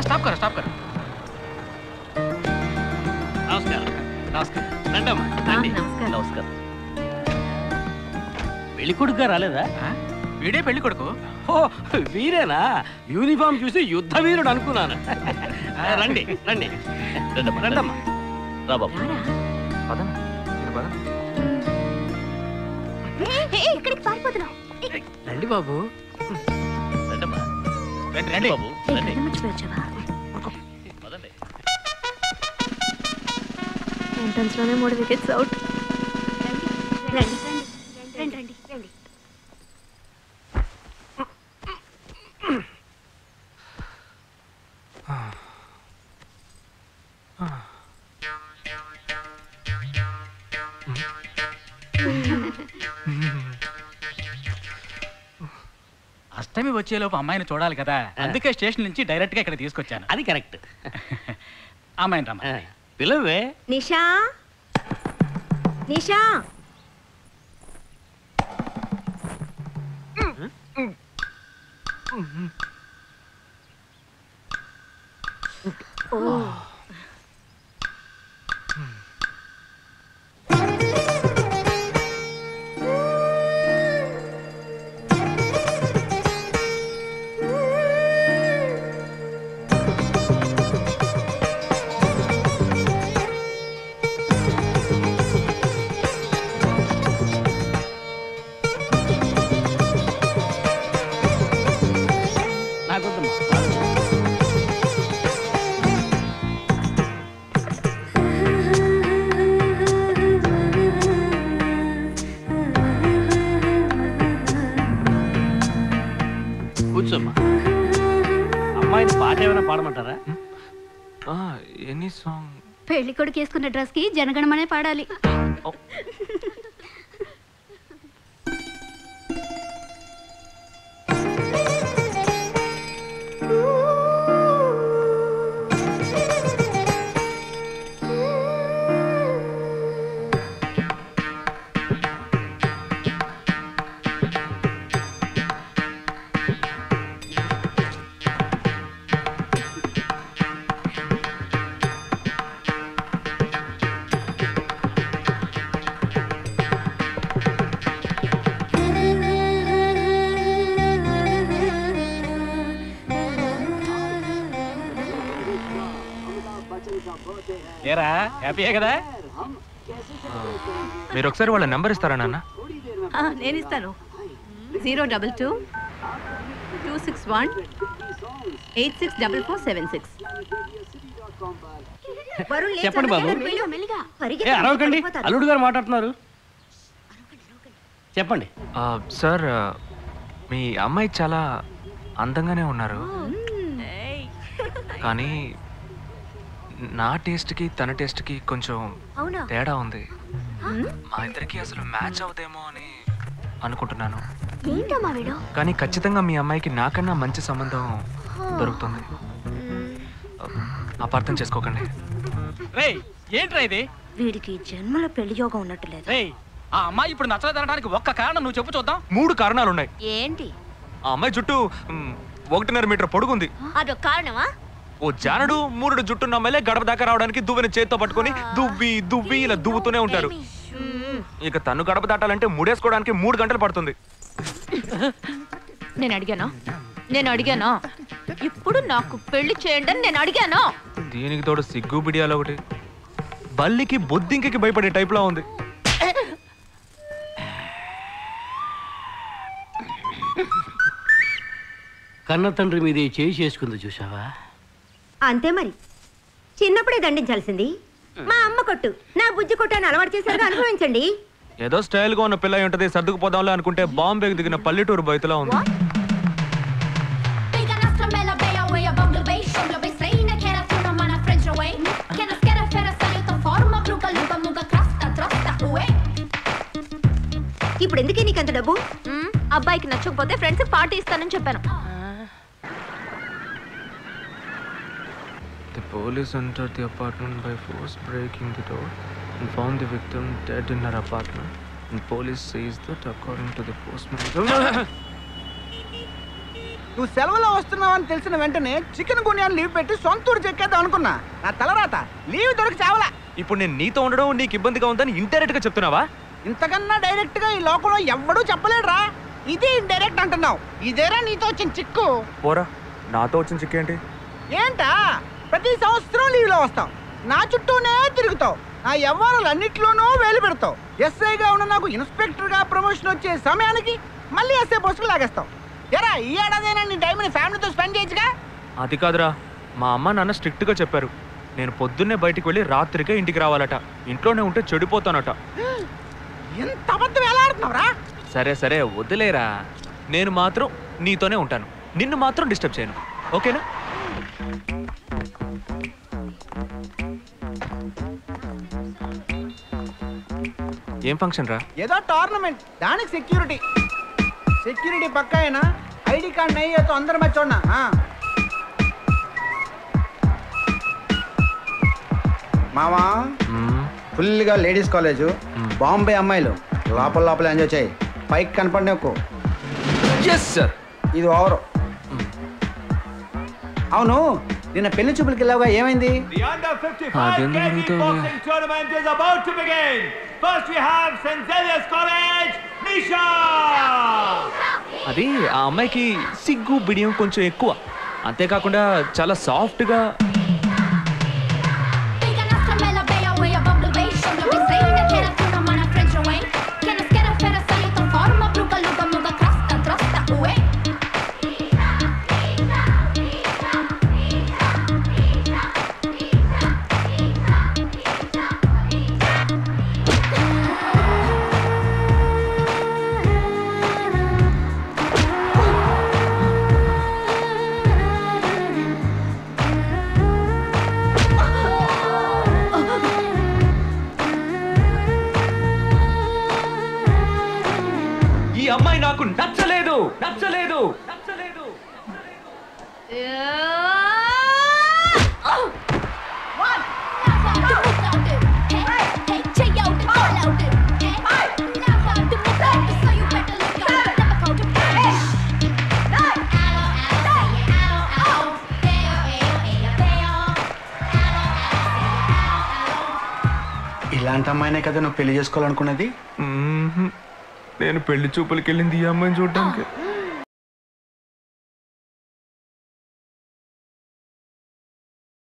Stop కర stop కర. నమస్కారం నమస్కారం. రండమ్మా రండి. నమస్కారం. పెళ్లి కొడుకుగా రాలేదా? వీడే పెళ్లి కొడుకు. ఓ వీరేనా? యూనిఫామ్ చూసి యుద్ధ వీరుడు అనుకున్నాను. రండి రండి రండమ్మా. రా బాబు. రండి బాబు. రండమ్మా. రండి బాబు. రండి. ఎంట్రన్స్ లోనే 3 వికెట్స్ అవుట్. రండి రండి రండి రండి. అష్టమి వచ్చేలోపు అమ్మాయిని చూడాలి కదా, అందుకే స్టేషన్ నుంచి డైరెక్ట్ గా ఇక్కడ తీసుకొచ్చాను. అది కరెక్ట్. అమ్మాయిని రమ్మ. పిలవే. నిషా నిషా. కూర్చోమ్మా. అమ్మాయిని పాట ఏమైనా పాడమంటారా? Any song. పెళ్లి కొడుకు వేసుకున్న డ్రెస్ కి జనగణమనే పాడాలి. ఏరా హ్యాపీయే కదా? మీరు ఒకసారి వాళ్ళ నెంబర్ ఇస్తారా నాన్న? నేను ఇస్తాను. 022 261 864476. చెప్పండి బాబు. అరవకండి, అల్లుడు గారు మాట్లాడుతున్నారు. చెప్పండి. సార్, మీ అమ్మాయి చాలా అందంగానే ఉన్నారు, కానీ నా టేస్ట్కి తన టేస్ట్కి కొంచెం తేడా ఉంది. మా ఇద్దరికి అసలు మ్యాచ్ అవుదేమో అని అనుకుంటున్నాను. కానీ ఖచ్చితంగా మీ అమ్మాయికి నాకన్నా మంచి సంబంధం దొరుకుతుంది. అపార్థం చేసుకోకండి. ఏంట్రా ఇది? వీడికి జన్మలో పెళ్లి యోగం ఉన్నట్టులేదు. ఆ అమ్మాయి ఇప్పుడు నచ్చలేదనడానికి ఒక్క కారణం నువ్వు చెప్పు చూద్దాం. 3 కారణాలు ఉన్నాయి. ఏంటి? ఆ అమ్మాయి జుట్టు 1.5 మీటర్ పొడుగుంది. అదొక కారణమా? ఓ జానడు 3 జుట్టున్న అమ్మాయిలే గడప దాకా రావడానికి దువ్వెని చేత్తో పట్టుకొని దువ్వి దువ్వి ఇలా దువ్వుతూనే ఉంటారు. ఇక తను గడప దాటాలంటే ముడేసుకోవడానికి 3 గంటలు పడుతుంది. నేను అడిగాను ఇప్పుడు నాకు పెళ్లి చేయండి అని నేను అడిగాను. దీనికి తోడు సిగ్గు బిడియాలో ఒకటి. బల్లికి బొద్దింకకి భయపడే టైప్ లా ఉంది. కన్న తండ్రి మీద చేయి చేసుకుంది చూసావా? అంతే మరి, చిన్నప్పుడే దండించాల్సింది. మా అమ్మ కొట్టు, నా బుజ్జి కొట్టు అని అలవాటు చేశారు, అనుభవించండి. ఏదో స్టైల్ గా ఉన్న పిల్ల ఉంటది, సర్దుకుపోదాంలే అనుకుంటే బాంబేకి దిగిన పల్లెటూరు బయటలా ఉంది. ఇప్పుడు ఎందుకే నీకు అంత డబ్బు? అబ్బాయికి నచ్చకపోతే ఫ్రెండ్స్ పార్టీ ఇస్తానని చెప్పాను. The police entered the apartment by force, breaking the door and found the victim dead in her apartment. And police says that according to the postman. నువ్వు సెలవులో వస్తున్నావని తెలిసిన వెంటనే చికెన్ గునియాన్ని లీవ్ పెట్టి సొంత ఊరు చెక్కేద్దాం అనుకున్నా. నా తలరాత లీవ్ దొరికి చావలా. ఇప్పుడు నేను నీతో ఉండడం నీకు ఇబ్బందిగా ఉందని ఇండైరెక్ట్ గా చెప్తున్నావా? ఇంతకన్నా డైరెక్ట్ గా ఈ లోకంలో ఎవ్వడూ చెప్పలేడురా. ఇది ఇండైరెక్ట్ అంటున్నావు. ఇదేరా నీతో వచ్చిన చిక్కు. పోరా, నాతో వచ్చిన చిక్కు ఏంటి? ఏంటా ప్రతి సంవత్సరం లీవ్లో వస్తావు, నా చుట్టూనే తిరుగుతావు, నా వ్యవహారాలన్నింటిలోనూ వేలు పెడతావు. ఎస్ఐగా ఉన్న నాకు ఇన్స్పెక్టర్గా ప్రమోషన్ వచ్చే సమయానికి మళ్ళీ ఎస్ఐ పోస్టుకు లాగేస్తావు. ఎరా ఈ ఏడాదైనా నీ టైంని ఫ్యామిలీతో స్పెండ్ చేయొచ్చుగా. అది కాదురా, మా అమ్మ నాన్న స్ట్రిక్ట్ గా చెప్పారు. నేను పొద్దున్నే బయటికి వెళ్ళి రాత్రికే ఇంటికి రావాలట. ఇంట్లోనే ఉంటే చెడిపోతానట. ఎంత అబద్ధం ఎలా ఆడుతున్నావురా? సరే సరే వదిలేరా, నేను మాత్రం నీతోనే ఉంటాను. నిన్ను మాత్రం డిస్టర్బ్ చేయను, ఓకేనా? ఏం ఫంక్షన్ రా? ఏదో టోర్నమెంట్, దానికి సెక్యూరిటీ పక్కా అయినా ఐడి కార్డ్ నయ్యేతో అందరు మర్చోన్నా. మామా ఫుల్గా లేడీస్ కాలేజు, బాంబే అమ్మాయిలు లోపల ఎంజాయ్ చేయి. పైకి కనపడినకు. ఇది ఓవరు. అవును, నిన్న పెళ్లి చూపులకి వెళ్ళావుగా, ఏమైంది? అది ఆ అమ్మాయికి సిగ్గు బిడియం కొంచెం ఎక్కువ. అంతేకాకుండా చాలా సాఫ్ట్గా. ఈ అమ్మాయి నాకు నచ్చలేదు. ఇలాంటి అమ్మాయినే కదా నువ్వు పెళ్లి చేసుకోవాలనుకున్నది? నేను పెళ్లి చూపులకి వెళ్ళింది ఈ అమ్మాయిని చూడడానికి.